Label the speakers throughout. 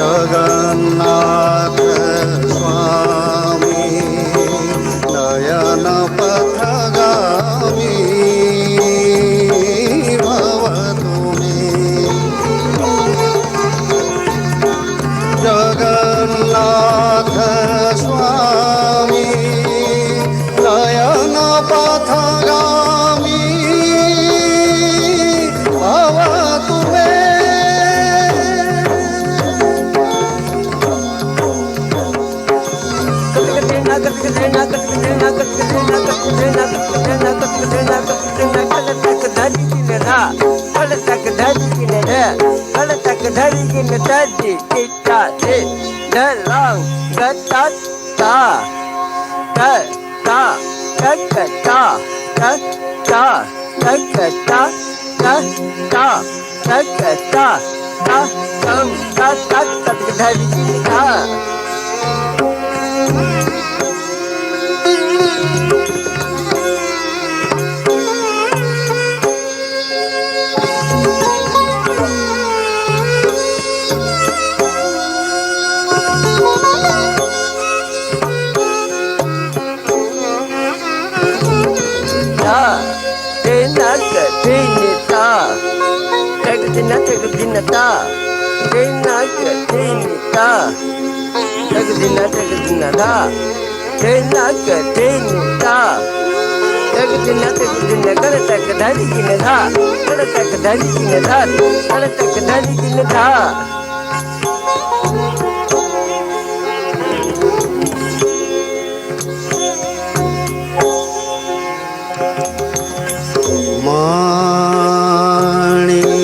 Speaker 1: जगन्नाथ स्वामी नयन पथगामी भवतु मे जगन्नाथ स्वामी नयन पथगामी भवतु मे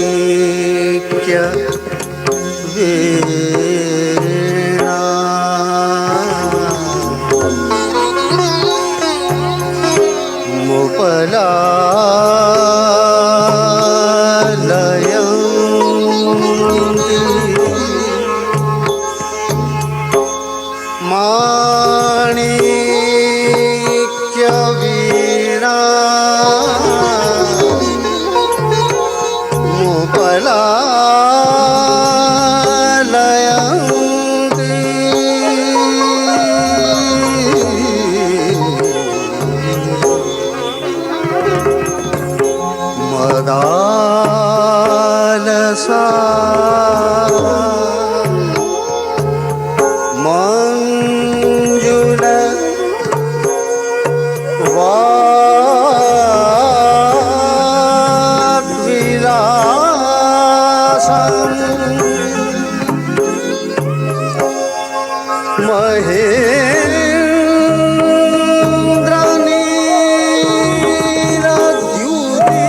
Speaker 1: माणिक्य वीणा मुपलालयन्ति माणिक्य वीणा मुपलालयन्ति मदालसा मंजुल वाग्विलासम् महेन्द्रनीलद्युति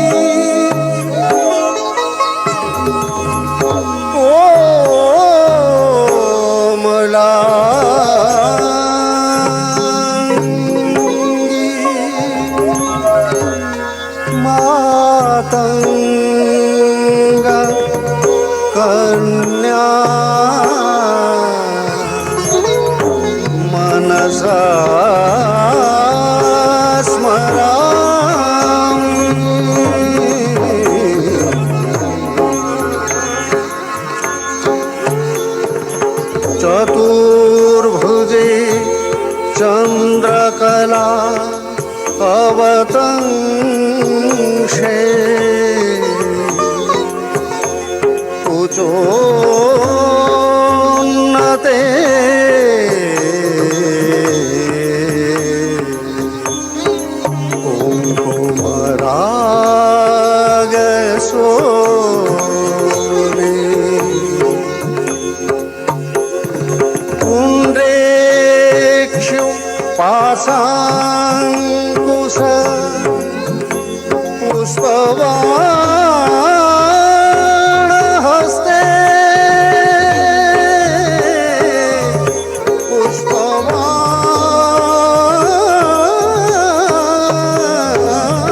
Speaker 1: कोमलाङ्गी मातङ्ग कन्या मनसा स्मरामि चतुर्भुजे चन्द्रकला अवतंशे उचोन्नते कुङ्कुमरागसोने पुण्ड्रेक्षु पाशाङ्कुश पुष्पवाणहस्ते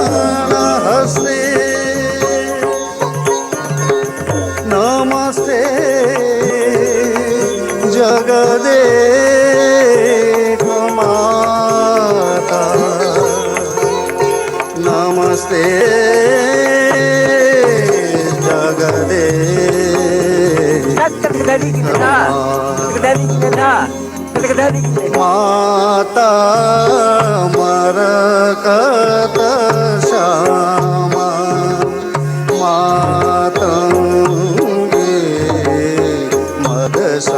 Speaker 1: पुष्पवाणहस्ते नमस्ते जगदेक माता नमस्ते माता मरकत श्यामा मातंगे मदशालिनी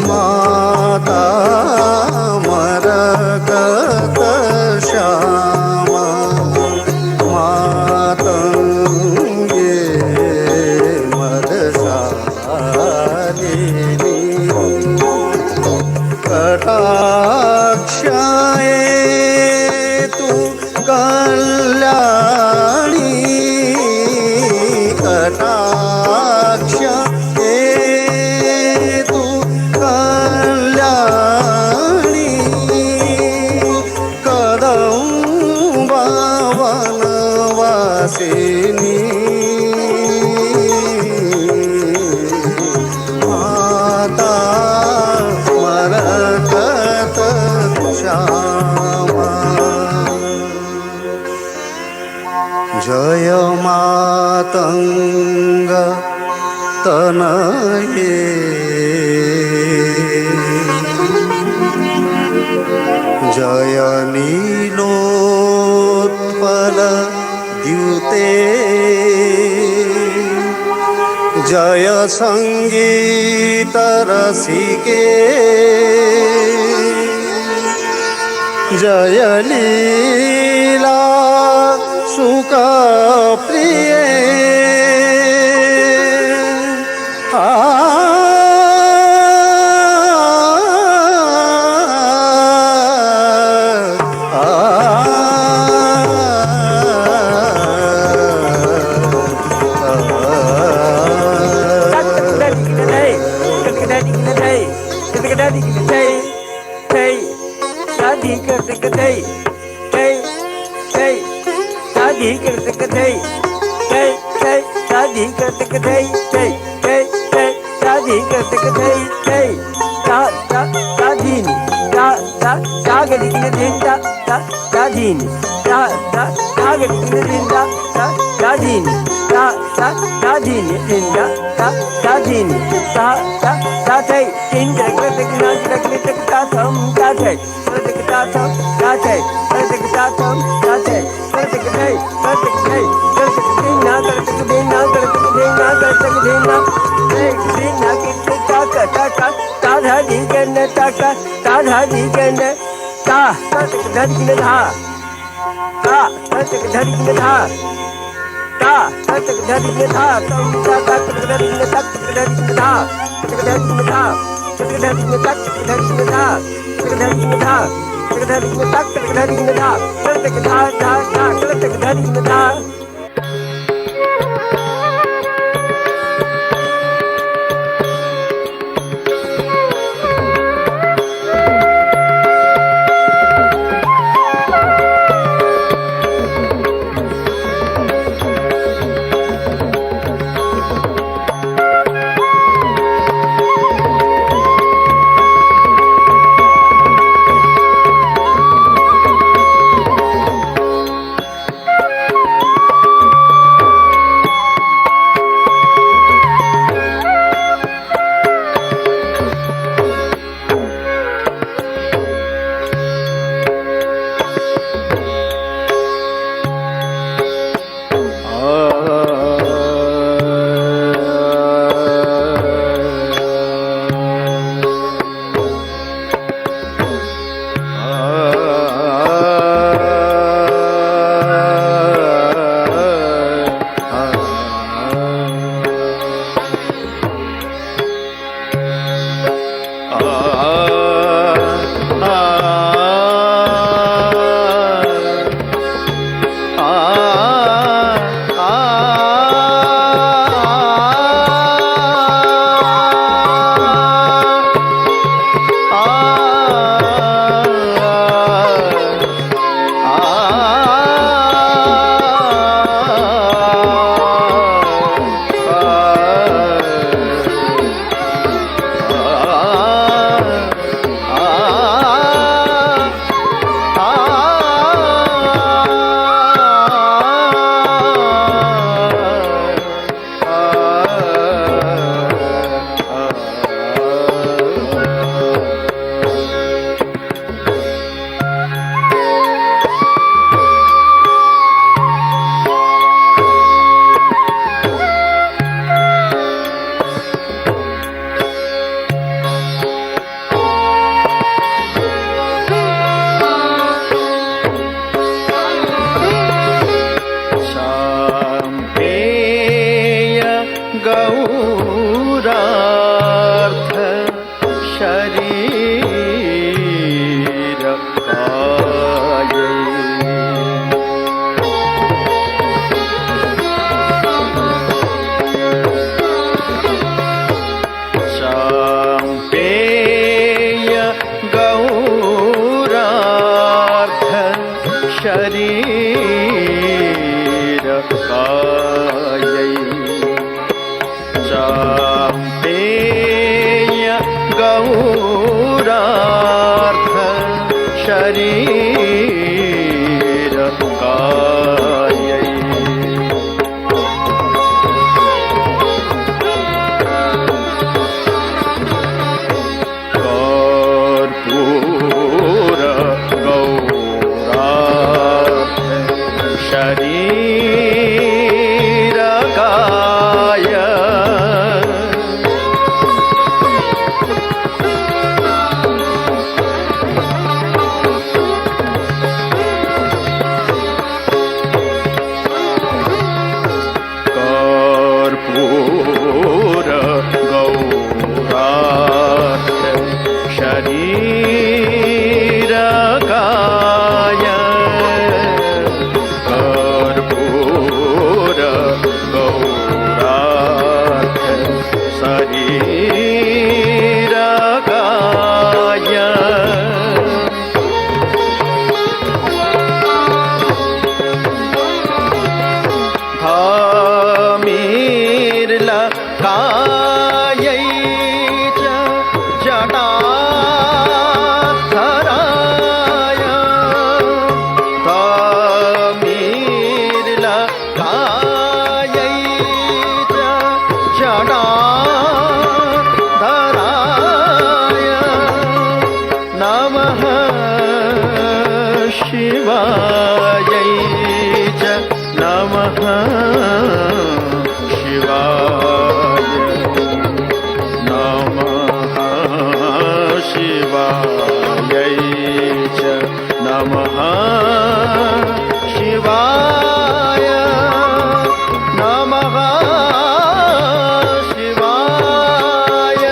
Speaker 1: माता मरकत श्यामा मातंगे मदशालिनी कटाक्षाये तू कल्याणी कटाक्षाये तू कल्याणी कदंबा वनवासिनी माता मरकत श्यामा जय मातंग तनये जय नीलोत्पल द्युते जय संगीत रसिके जय लीला सुख प्रिय
Speaker 2: चाम्पेय गौरार्थ शरीर कायै कर्पूर गौरार्थ शरीर काय कर्पूर गौरार्थ शरीर काय कर्पूर गौरार्थ शरीर काय धामीर्ला कायैच जटाधराय धामीर्ला कायैच जटाधराय नमः शिवायै च नमः शिवाय नमः शिवायै च नमः शिवाय नमः शिवाय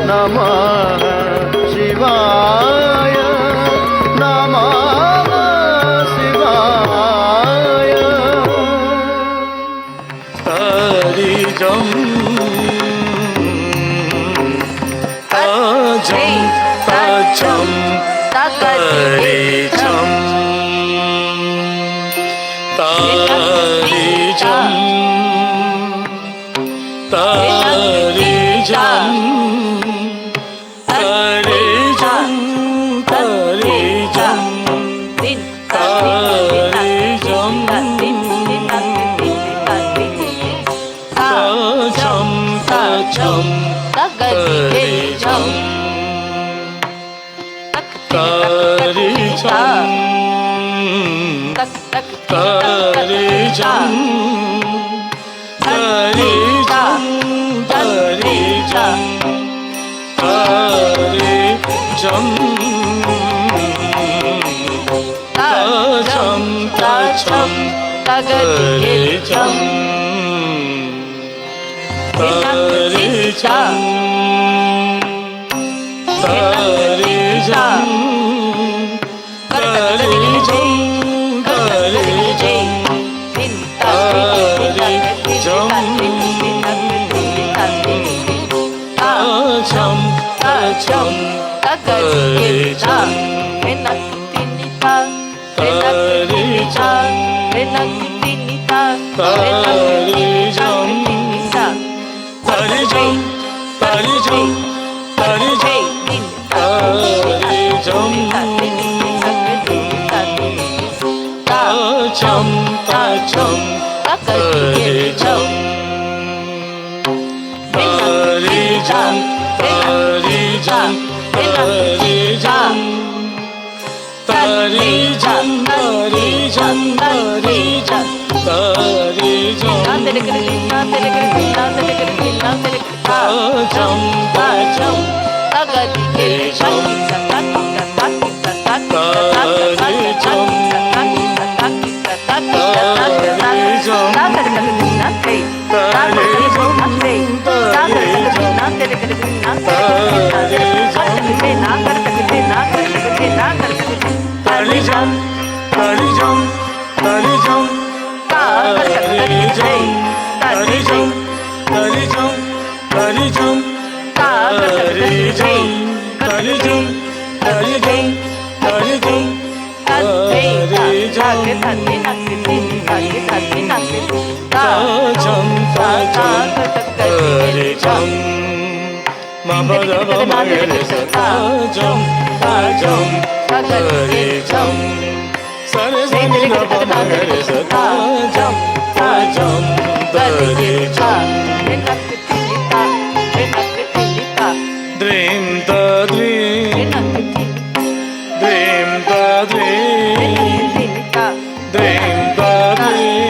Speaker 2: नमः शिवाय नमः शिवाय तरिजं तजं तजं तरिजं तरिजं तरिजं तरिजं तरिजं तरिजं तजं तजं तरिजं तरिजं तरिजं तरिजं तरिजं तजं तजं तरिजं तरिजं तरिजं तरिजं तजं तरिजं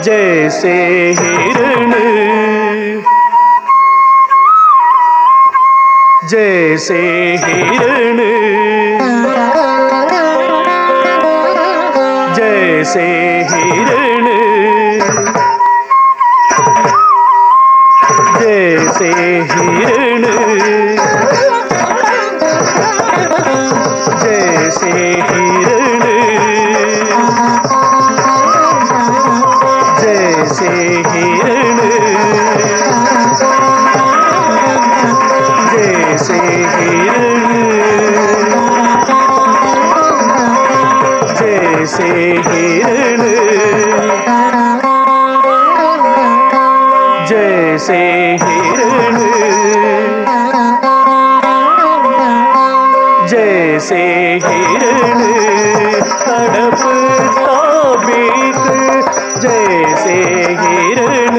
Speaker 3: जैसे हिरण, जैसे हिरण, जैसे हिरण, जैसे हिरण, जैसे हिरण, जैसे हिरण, जैसे हिरण, जैसे हिरण, जैसे हिरण, जैसे हिरण तड़पता बीत, जैसे हिरण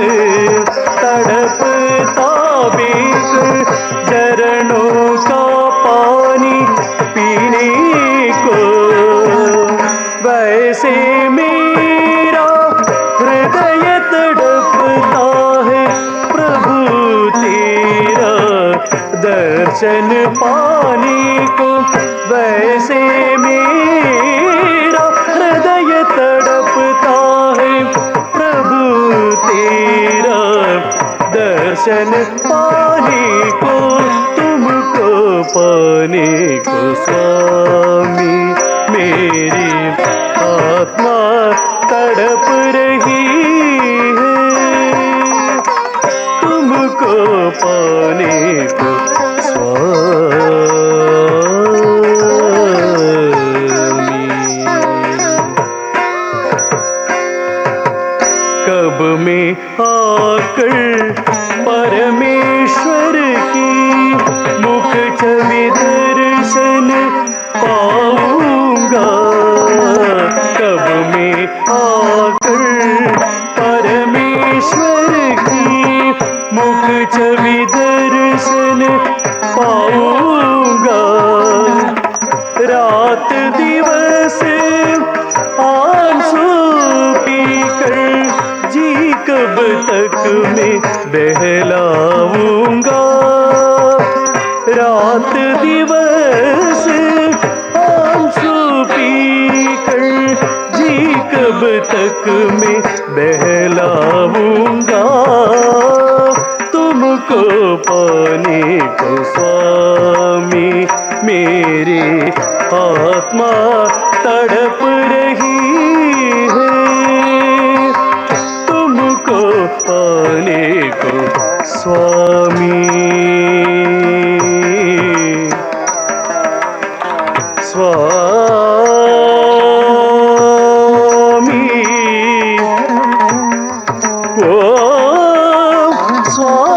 Speaker 3: तड़पता बीत, झरनों का पानी पीने को, वैसे मेरा हृदय तड़पता है प्रभु तेरा दर्शन पाने को, वैसे मेरा हृदय तड़पता है प्रभु तेरा दर्शन पाने को, तुमको पाने को स्वामी मेरी आत्मा तड़प रही है, तुमको पाने को स्वामी। कब में आकर परमेश्वर की मुख छवि दर्शन पाऊंगा, कब में आकर परमेश्वर की मुख छवि दर्शन पाऊंगा, रात दिवस आंसू पीकर जी कब तक मैं बहलाऊंगा, रात दिवस आंसू पीकर जी कब तक मैं बहलाऊंगा, तुमको पाने को स्वामी मेरी आत्मा तड़प रही है, तुमको पाने को स्वामी, स्वामी, ओ स्वामी।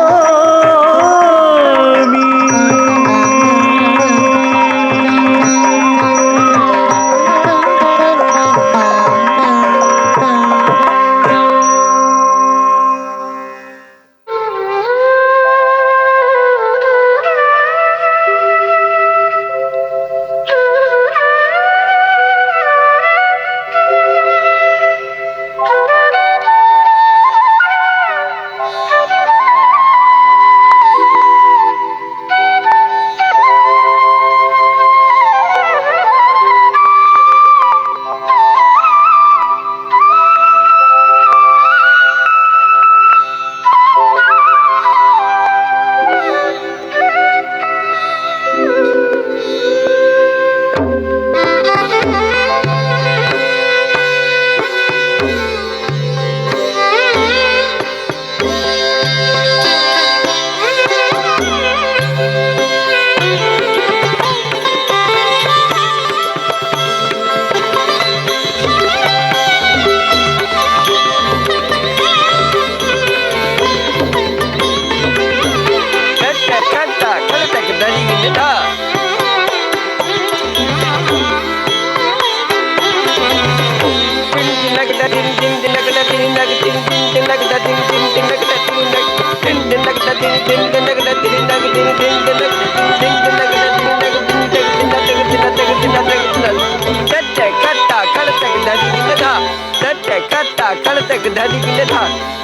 Speaker 4: Kata kata kaltak dhari ginda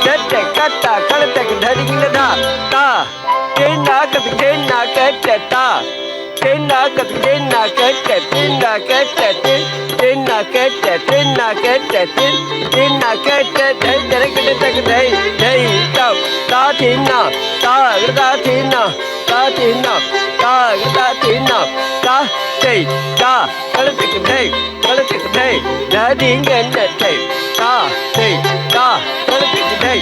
Speaker 4: tat kata kaltak dhari ginda ta tena kata ta tena kata tena kata dhai dhai kata tak dhai dhai tau ta thina ta thina ta thina ta thina ta thai ta kaltak dhai dhari ginda thai ta thai ta kaltak dhai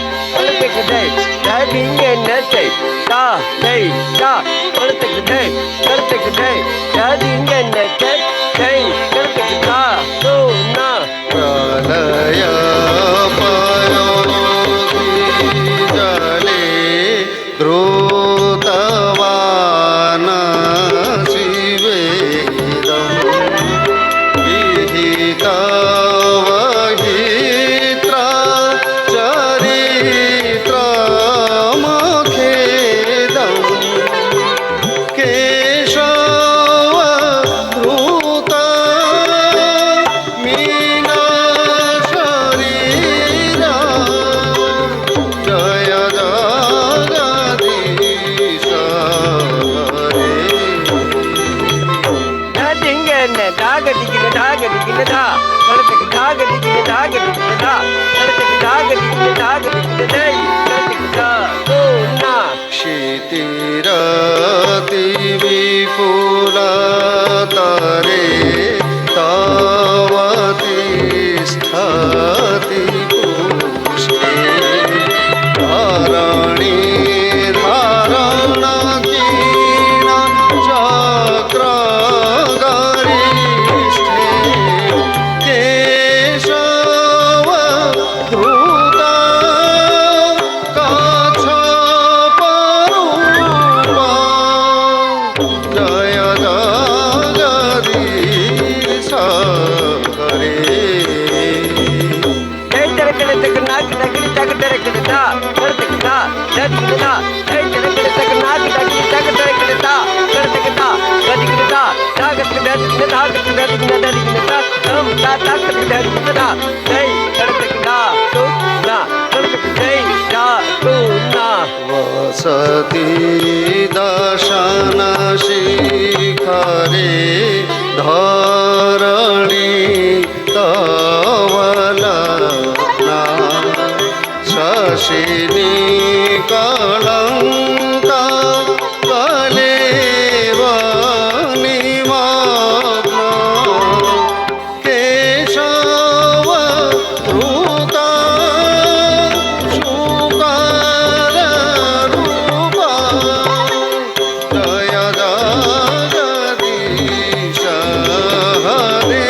Speaker 4: dhari ginda thai ta thai ta kaltak dhai dhari ginda thai kaltak ta to na
Speaker 1: प्रलय पयोधि जले द्रुतवान शिवेदम् विहितवहित्र चरित्रमखेदम् केशव धृत मीना शरीर जय जगदीश हरे
Speaker 4: ढाडिंगन ढागदिगिन ढा कड़तक ढागदिगिन ढा कड़तक ढागदिगिन ढै कड़तक ढा तो ना
Speaker 1: क्षितिरति विपुलतरे तव तिष्ठति पुष्टे धरणी धारणकीर्ण चक्रगरिष्ठे केशव धृत कच्छपरूपा जय जगदीश हरे
Speaker 4: जय तरकड़तक नाक डगड़ी तक तरकड़ता कड़तक ढा धदिगिन ढा जय तरकड़तक नाक डगड़ी तक तरकड़ता कड़तक ढा धदिगिन ढा ढागत धदिगिन धदिगिन हम ता तक धदिगिन ढा जय कड़तक ढा तो ना कड़तक जय ढा तो ना
Speaker 1: वसति दर्शन शिखरे धरणी तवलना शशिनी कलंका कलेव निमग्न केशव धृत शुकर रूपा जय जगदीश हरे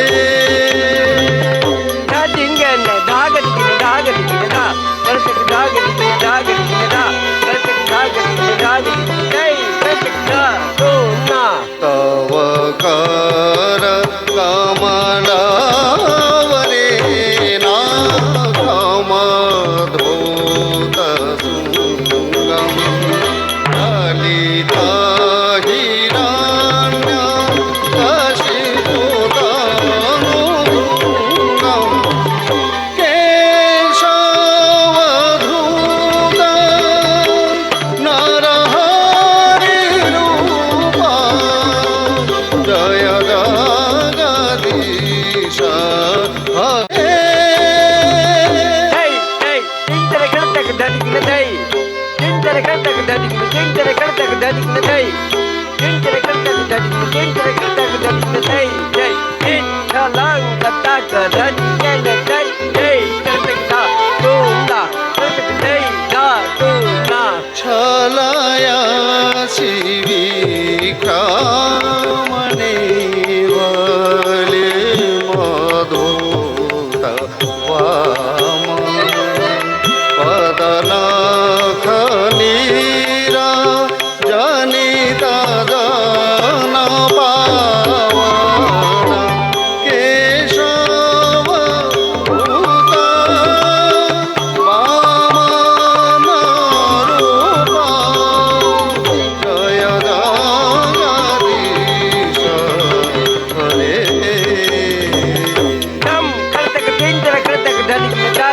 Speaker 4: ढाडिंगन ढागदिगिन ढा कड़तक ढागदिगिन ढा कड़तक ढागदिगिन जय कड़तक ढा तो ना
Speaker 1: तव कर कमलावरेना कमधूत सुगम ललिता हिरण्य कशिपुतनुगम केशव धृत नरहरि रूपा जय जगदीश हरे
Speaker 4: जय जय इंद्र कड़तक धदिगिन जय इंद्र कड़तक धदिगिन इंद्र कड़तक धदिगिन जय इंद्र कड़तक धदिगिन जय जय इंद्रलं कतक धदिगिन जय जय कड़तक ढा तो ना कड़तक जय ढा तो ना
Speaker 1: छलया शिविक्रमणे वले मधुत वामन पदलखनीरा जनित जन पावन केशव धृत वामन रूपा जय जगदीश हरे
Speaker 4: धम कड़तक इंद्र कड़तक धदिगिन ढा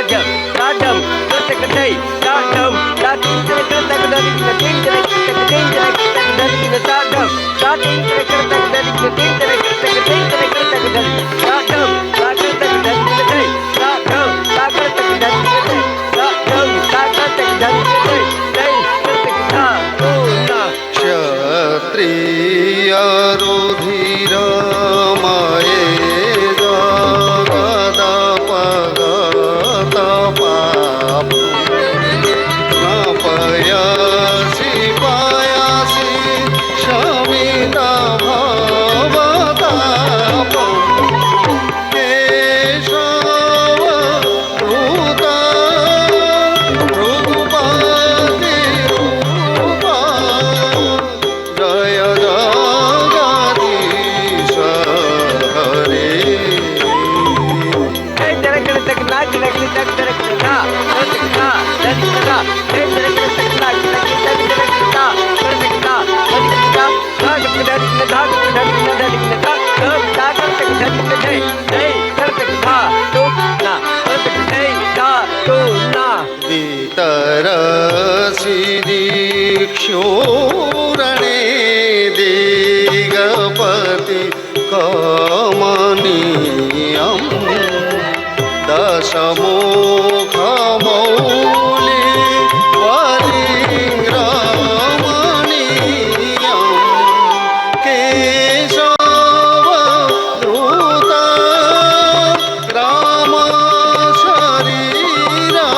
Speaker 1: क्षत्रिय रुधिर मये जगद पगत पाप पयसि पयसि शमित भवतापम् केशव धूत भृगुपति रूपा जय जगदीश हरे तरसि दीक्षोरणे दिगपति कमनीयम् दशमुखमौलि परिरमणीयम् केशव द्रुत राम शरीरा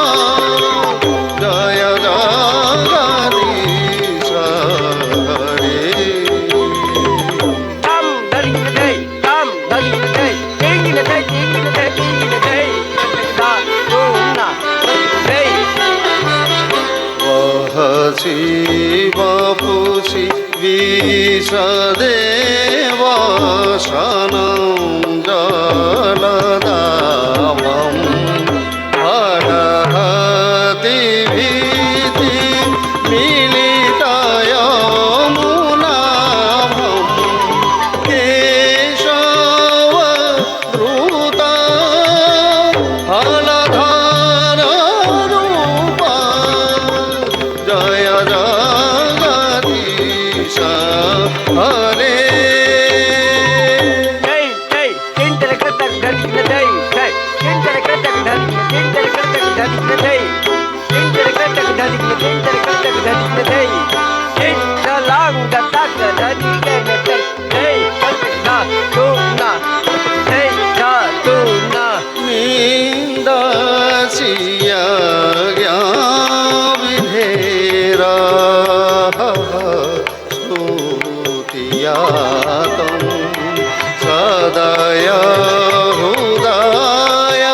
Speaker 1: जय जगदीश हरे वपुषि विषदेवशनं जलदामम् हरहति भीति मिलितयमुनाभम् केशव द्रुत हलधर रूपा जय जगदीश हरे निन्दसिया विधेरा स्तुतियातं सदय हृदय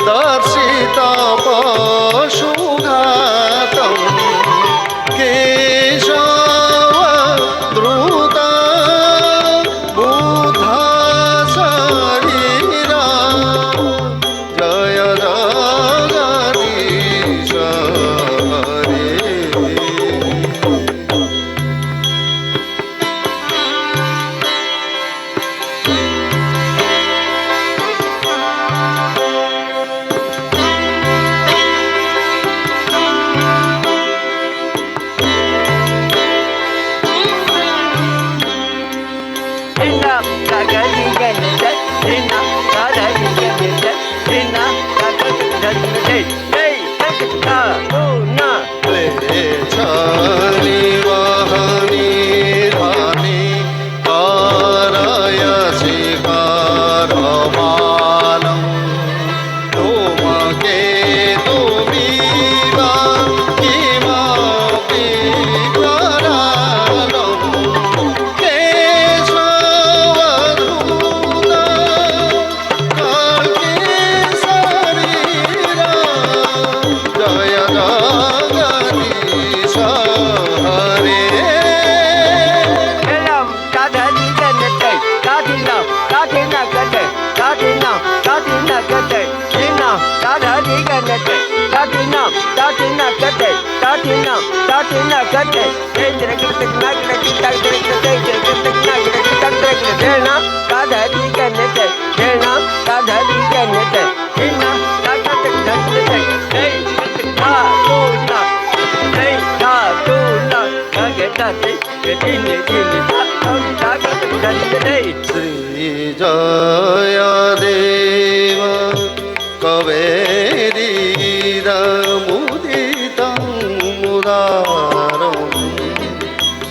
Speaker 1: दर्शित पशुघातं केशव द्रुत बुध शरीरा जय जगदीश हरे छानि वहनि धानि कारयसि कारमानं धूमकेतुमिव किमपि करालं केशव धूत कल्की शरीरा जय जगदीश हरे
Speaker 4: Hey, धीनी धीनी ता गणपति धनी धनी
Speaker 1: श्री जय देव कवेरीरमुदितं मुदारं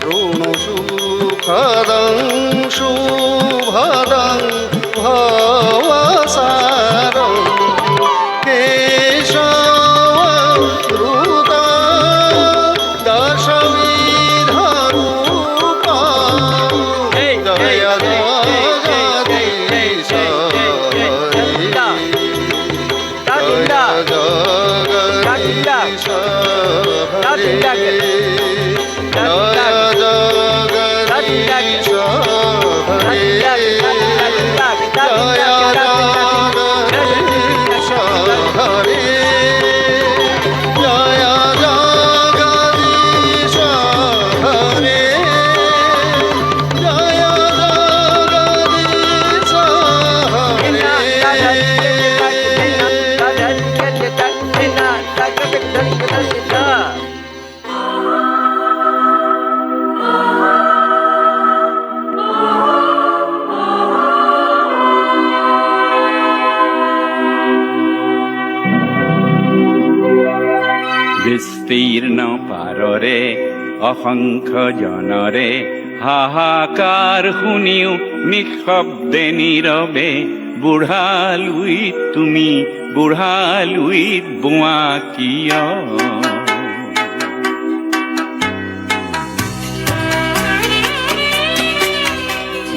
Speaker 1: शृणु सुखदं शुभदं भवसारं केशवधृता दशविधरूपा जय जगदीश
Speaker 5: বিস্তীর্ণ পাৰৰে অসংখ্য জনৰে হাহাকাৰ শুনিও নিঃশব্দে নীৰৱে বুঢ়ালুইত তুমি বুঢ়ালুইত বোৱা কিয়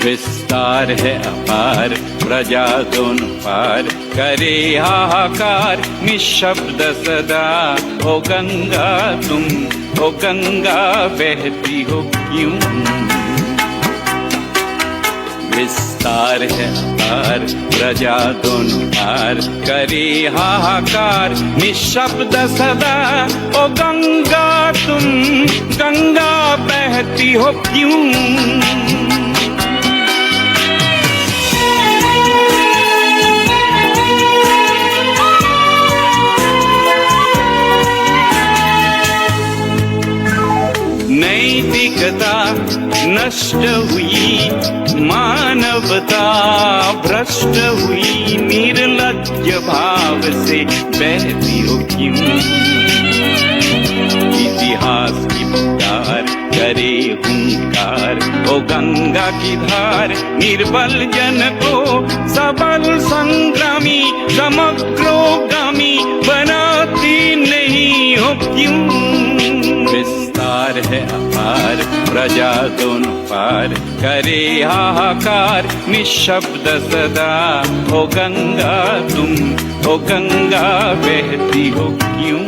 Speaker 5: विस्तार है अपार प्रजा दोनों पार करे हाहाकार निशब्द सदा ओ गंगा तुम ओ गंगा बहती हो क्यों विस्तार है अपार प्रजा दोनों पार करे हाहाकार निशब्द सदा ओ गंगा तुम गंगा बहती हो क्यों नैतिकता नष्ट हुई मानवता भ्रष्ट हुई निर्लज्ज भाव से बहती हो क्यों इतिहास की पुकार करे हुंकार ओ गंगा की धार निर्बल जन को सबल संग्रामी समग्रोगामी बनाती नहीं हो क्यों विस्तार है अपार प्रजा दोनों पार करे हाहाकार निशब्द सदा ओ गंगा तुम ओ गंगा बहती हो क्यों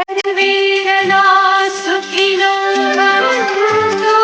Speaker 2: सर्वेजना सुखिनो भवन्तु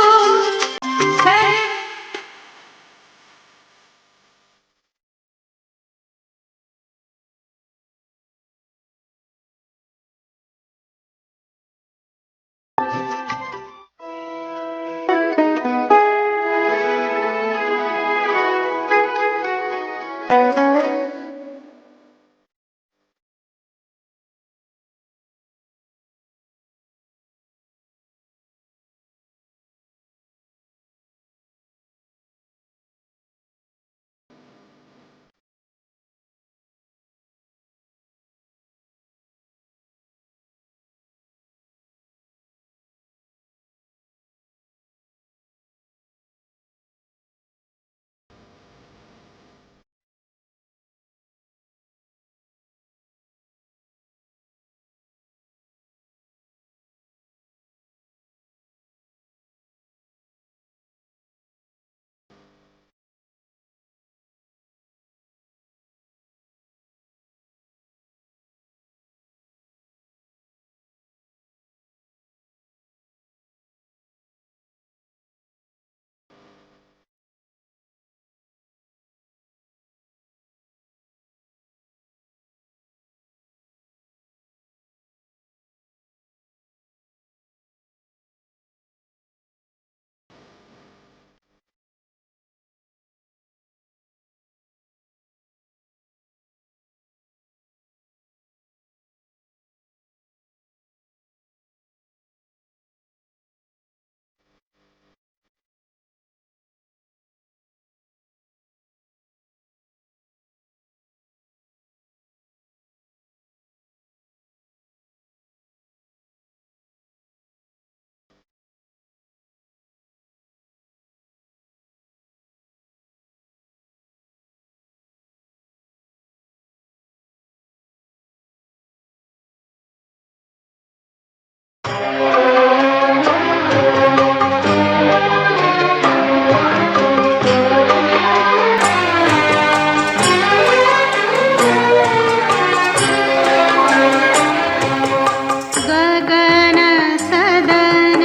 Speaker 2: गगन सदन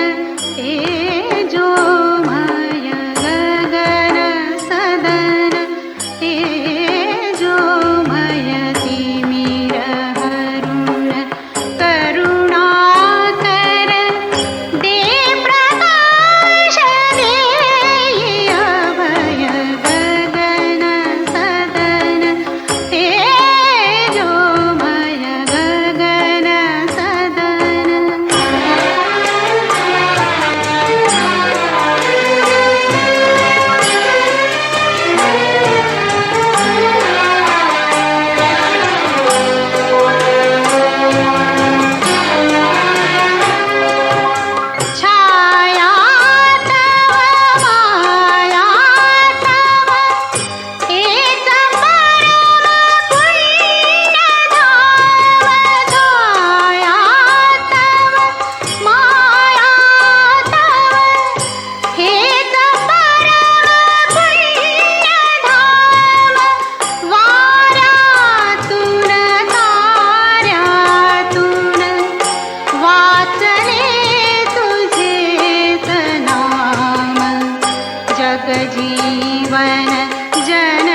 Speaker 2: तेजोमय गगन सदन तेजोमय तिमिर हरुण करुणाकर दे प्रकाश देई अभय गगन सदन तेजोमय गगन सदन छाया तव माया तव हेच परम पुण्यधाम छाया तव माया तव हेच परम पुण्यधाम वाऱ्यातून ताऱ्यातून वाचले तुझेच नाम जगजीवन जन